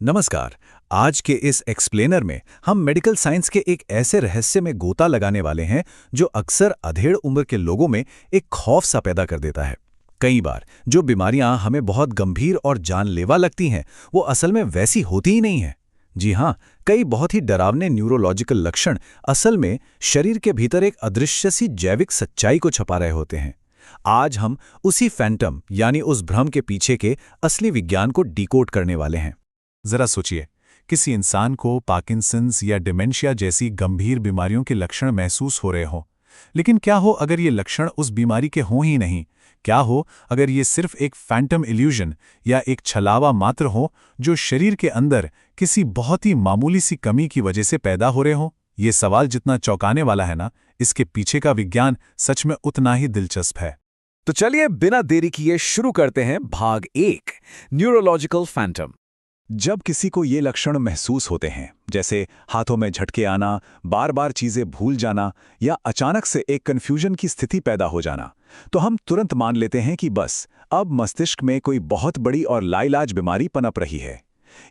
नमस्कार। आज के इस एक्सप्लेनर में हम मेडिकल साइंस के एक ऐसे रहस्य में गोता लगाने वाले हैं जो अक्सर अधेड़ उम्र के लोगों में एक खौफ सा पैदा कर देता है। कई बार जो बीमारियां हमें बहुत गंभीर और जानलेवा लगती हैं, वो असल में वैसी होती ही नहीं हैं। जी हाँ, कई बहुत ही डरावने न्यूरोलॉजिकल लक्षण असल में शरीर के भीतर एक अदृश्य सी जैविक सच्चाई को छुपा रहे होते हैं। आज हम उसी फैंटम यानी उस भ्रम के पीछे के असली विज्ञान को डिकोड करने वाले हैं। जरा सोचिए, किसी इंसान को पार्किंसंस या डिमेंशिया जैसी गंभीर बीमारियों के लक्षण महसूस हो रहे हों। लेकिन क्या हो अगर ये लक्षण उस बीमारी के हों ही नहीं? क्या हो अगर ये सिर्फ एक फैंटम इल्यूजन या एक छलावा मात्र हो जो शरीर के अंदर किसी बहुत ही मामूली सी कमी की वजह से पैदा हो रहे हों? ये सवाल जितना चौंकाने वाला है ना, इसके पीछे का विज्ञान सच में उतना ही दिलचस्प है। तो चलिए बिना देरी किए शुरू करते हैं भाग 1, न्यूरोलॉजिकल फैंटम। जब किसी को ये लक्षण महसूस होते हैं, जैसे हाथों में झटके आना, बार बार चीजें भूल जाना या अचानक से एक कन्फ्यूजन की स्थिति पैदा हो जाना, तो हम तुरंत मान लेते हैं कि बस अब मस्तिष्क में कोई बहुत बड़ी और लाइलाज बीमारी पनप रही है।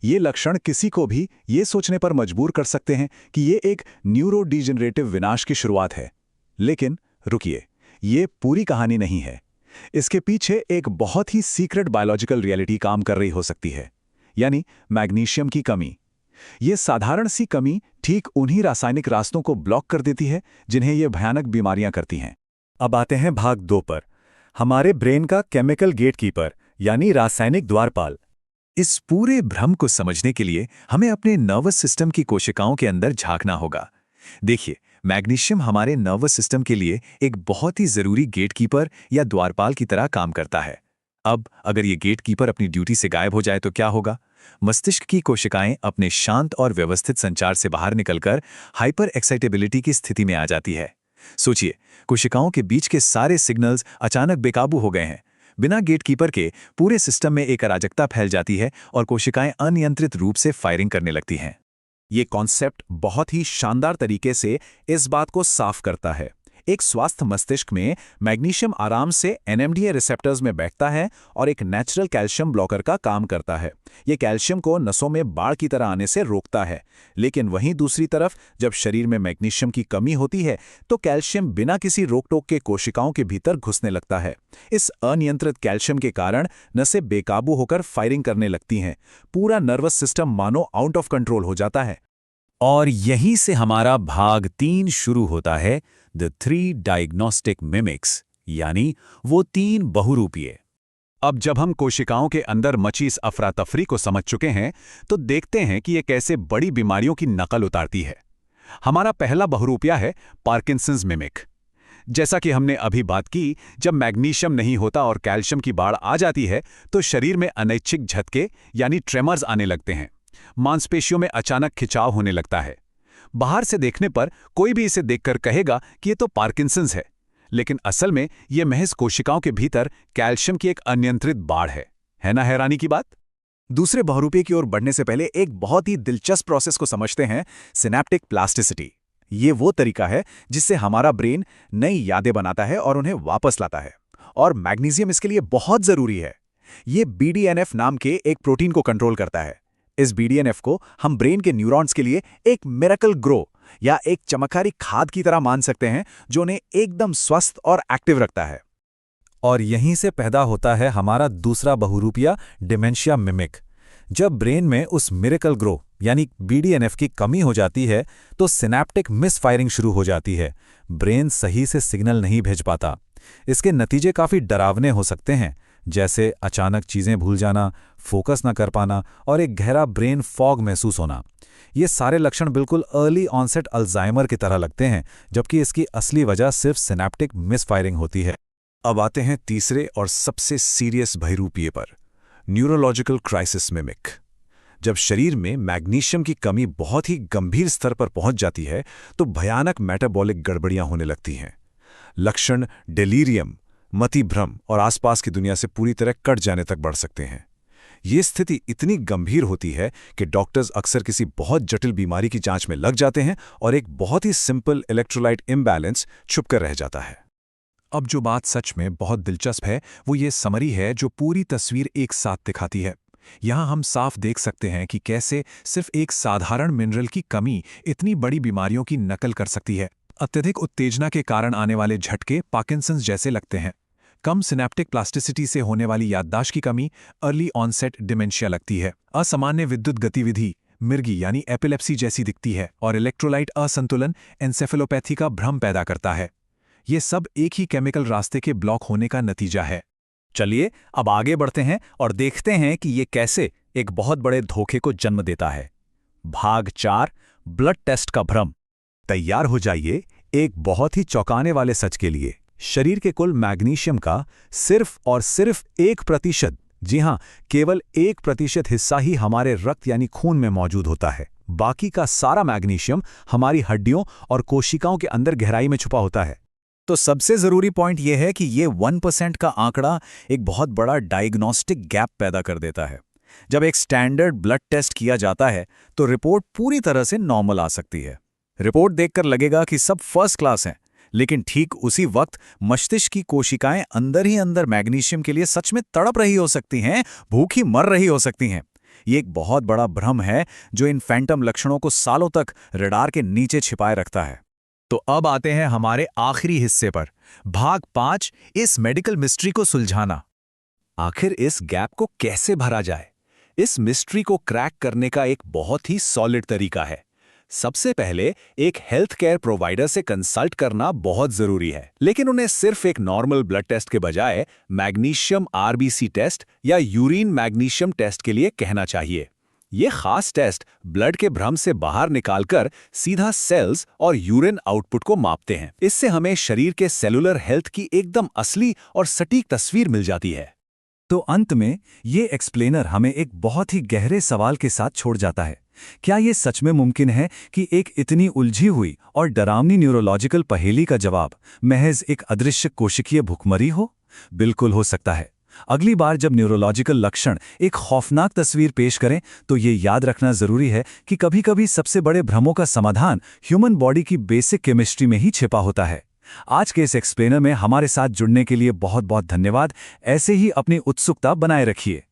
ये लक्षण किसी को भी ये सोचने पर मजबूर कर सकते हैं कि ये एक न्यूरोडीजनरेटिव विनाश की शुरुआत है। लेकिन रुकिए, ये पूरी कहानी नहीं है। इसके पीछे एक बहुत ही सीक्रेट बायोलॉजिकल रियलिटी काम कर रही हो सकती है, यानी मैग्नीशियम की कमी। ये साधारण सी कमी ठीक उन्हीं रासायनिक रास्तों को ब्लॉक कर देती है जिन्हें ये भयानक बीमारियां करती हैं। अब आते हैं भाग 2 पर, हमारे ब्रेन का केमिकल गेटकीपर यानी रासायनिक द्वारपाल। इस पूरे भ्रम को समझने के लिए हमें अपने नर्वस सिस्टम की कोशिकाओं के अंदर झांकना होगा। देखिए, मैग्नीशियम हमारे नर्वस सिस्टम के लिए एक बहुत ही जरूरी गेटकीपर या द्वारपाल की तरह काम करता है। अब अगर ये गेटकीपर अपनी ड्यूटी से गायब हो जाए तो क्या होगा? मस्तिष्क की कोशिकाएं अपने शांत और व्यवस्थित संचार से बाहर निकलकर हाइपर एक्साइटेबिलिटी की स्थिति में आ जाती है। सोचिए, कोशिकाओं के बीच के सारे सिग्नल्स अचानक बेकाबू हो गए हैं। बिना गेटकीपर के पूरे सिस्टम में एक अराजकता फैल जाती है और कोशिकाएं अनियंत्रित रूप से फायरिंग करने लगती हैं। ये कॉन्सेप्ट बहुत ही शानदार तरीके से इस बात को साफ करता है। एक स्वस्थ मस्तिष्क में मैग्नीशियम आराम से एनएमडीए रिसेप्टर्स में बैठता है और एक नेचुरल कैल्शियम ब्लॉकर का काम करता है। ये कैल्शियम को नसों में बाढ़ की तरह आने से रोकता है। लेकिन वहीं दूसरी तरफ जब शरीर में मैग्नीशियम की कमी होती है तो कैल्शियम बिना किसी रोक टोक के कोशिकाओं के भीतर घुसने लगता है। इस अनियंत्रित कैल्शियम के कारण नसें बेकाबू होकर फायरिंग करने लगती हैं। पूरा नर्वस सिस्टम मानो आउट ऑफ कंट्रोल हो जाता है। और यहीं से हमारा भाग 3 शुरू होता है, द 3 डायग्नोस्टिक मिमिक्स, यानी वो 3 बहुरूपीय। अब जब हम कोशिकाओं के अंदर मची इस अफरा तफरी को समझ चुके हैं तो देखते हैं कि ये कैसे बड़ी बीमारियों की नकल उतारती है। हमारा पहला बहुरूपिया है पार्किंसंस मिमिक। जैसा कि हमने अभी बात की, जब मैग्नीशियम नहीं होता और कैल्शियम की बाढ़ आ जाती है तो शरीर में अनैच्छिक झटके यानी ट्रेमर्स आने लगते हैं। मांसपेशियों में अचानक खिंचाव होने लगता है। बाहर से देखने पर कोई भी इसे देखकर कहेगा कि ये तो पार्किंसंस है, लेकिन असल में ये महज कोशिकाओं के भीतर कैल्शियम की एक अनियंत्रित बाढ़ है ना हैरानी की बात? दूसरे बहुरूपी की ओर बढ़ने से पहले एक बहुत ही दिलचस्प प्रोसेस को समझते हैं, सिनेप्टिक प्लास्टिसिटी। ये वो तरीका है जिससे हमारा ब्रेन नई यादें बनाता है और उन्हें वापस लाता है, और मैग्नीशियम इसके लिए बहुत जरूरी है। ये BDNF नाम के एक प्रोटीन को कंट्रोल करता है। इस BDNF को हम ब्रेन के न्यूरॉन्स के लिए एक मिरेकल ग्रो या एक चमत्कारी खाद की तरह मान सकते हैं जो उन्हें एकदम स्वस्थ और एक्टिव रखता है। और यहीं से पैदा होता है हमारा दूसरा बहुरूपिया, डिमेंशिया मिमिक। जब ब्रेन में उस मिरेकल ग्रो यानी BDNF की कमी हो जाती है तो सिनेप्टिक मिसफायरिंग शुरू हो जाती है। ब्रेन सही से सिग्नल नहीं भेज पाता। इसके नतीजे काफ़ी डरावने हो सकते हैं, जैसे अचानक चीज़ें भूल जाना, फोकस न कर पाना और एक गहरा ब्रेन फॉग महसूस होना। ये सारे लक्षण बिल्कुल अर्ली ऑनसेट अल्जाइमर की तरह लगते हैं, जबकि इसकी असली वजह सिर्फ सिनेप्टिक मिसफायरिंग होती है। अब आते हैं तीसरे और सबसे सीरियस बहुरूपीय पर, न्यूरोलॉजिकल क्राइसिस मिमिक। जब शरीर में मैग्नीशियम की कमी बहुत ही गंभीर स्तर पर पहुंच जाती है तो भयानक मेटाबॉलिक गड़बड़ियां होने लगती हैं। लक्षण डेलीरियम, मतिभ्रम और आसपास की दुनिया से पूरी तरह कट जाने तक बढ़ सकते हैं। ये स्थिति इतनी गंभीर होती है कि डॉक्टर्स अक्सर किसी बहुत जटिल बीमारी की जांच में लग जाते हैं और एक बहुत ही सिंपल इलेक्ट्रोलाइट इम्बैलेंस छुपकर रह जाता है। अब जो बात सच में बहुत दिलचस्प है वो ये समरी है जो पूरी तस्वीर एक साथ दिखाती है। यहाँ हम साफ देख सकते हैं कि कैसे सिर्फ एक साधारण मिनरल की कमी इतनी बड़ी बीमारियों की नकल कर सकती है। अत्यधिक उत्तेजना के कारण आने वाले झटके पार्किंसंस जैसे लगते हैं। कम सिनेप्टिक प्लास्टिसिटी से होने वाली याददाश्त की कमी अर्ली ऑनसेट डिमेंशिया लगती है। असामान्य विद्युत गतिविधि मिर्गी यानी एपिलेप्सी जैसी दिखती है और इलेक्ट्रोलाइट असंतुलन एन्सेफेलोपैथी का भ्रम पैदा करता है। ये सब एक ही केमिकल रास्ते के ब्लॉक होने का नतीजा है। चलिए अब आगे बढ़ते हैं और देखते हैं कि ये कैसे एक बहुत बड़े धोखे को जन्म देता है। भाग 4 ब्लड टेस्ट का भ्रम। तैयार हो जाइए एक बहुत ही चौंकाने वाले सच के लिए। शरीर के कुल मैग्नीशियम का सिर्फ और सिर्फ 1%, जी हां, केवल 1% हिस्सा ही हमारे रक्त यानी खून में मौजूद होता है। बाकी का सारा मैग्नीशियम हमारी हड्डियों और कोशिकाओं के अंदर गहराई में छुपा होता है। तो सबसे ज़रूरी पॉइंट यह है कि ये 1% का आंकड़ा एक बहुत बड़ा डायग्नोस्टिक गैप पैदा कर देता है। जब एक स्टैंडर्ड ब्लड टेस्ट किया जाता है तो रिपोर्ट पूरी तरह से नॉर्मल आ सकती है। रिपोर्ट देखकर लगेगा कि सब फर्स्ट क्लास हैं, लेकिन ठीक उसी वक्त मस्तिष्क की कोशिकाएं अंदर ही अंदर मैग्नीशियम के लिए सच में तड़प रही हो सकती हैं, भूखी मर रही हो सकती हैं। ये एक बहुत बड़ा भ्रम है जो इन फैंटम लक्षणों को सालों तक रडार के नीचे छिपाए रखता है। तो अब आते हैं हमारे आखिरी हिस्से पर, भाग 5, इस मेडिकल मिस्ट्री को सुलझाना। आखिर इस गैप को कैसे भरा जाए? इस मिस्ट्री को क्रैक करने का एक बहुत ही सॉलिड तरीका है। सबसे पहले एक हेल्थ केयर प्रोवाइडर से कंसल्ट करना बहुत जरूरी है, लेकिन उन्हें सिर्फ एक नॉर्मल ब्लड टेस्ट के बजाय मैग्नीशियम आरबीसी टेस्ट या यूरिन मैग्नीशियम टेस्ट के लिए कहना चाहिए। ये खास टेस्ट ब्लड के भ्रम से बाहर निकालकर सीधा सेल्स और यूरिन आउटपुट को मापते हैं। इससे हमें शरीर के सेलुलर हेल्थ की एकदम असली और सटीक तस्वीर मिल जाती है। तो अंत में ये एक्सप्लेनर हमें एक बहुत ही गहरे सवाल के साथ छोड़ जाता है। क्या ये सच में मुमकिन है कि एक इतनी उलझी हुई और डरावनी न्यूरोलॉजिकल पहेली का जवाब महज एक अदृश्य कोशिकीय भुखमरी हो? बिल्कुल हो सकता है। अगली बार जब न्यूरोलॉजिकल लक्षण एक खौफनाक तस्वीर पेश करें तो ये याद रखना जरूरी है कि कभी-कभी सबसे बड़े भ्रमों का समाधान ह्यूमन बॉडी की बेसिक केमिस्ट्री में ही छिपा होता है। आज के इस एक्सप्लेनर में हमारे साथ जुड़ने के लिए बहुत बहुत धन्यवाद। ऐसे ही अपनी उत्सुकता बनाए रखिए।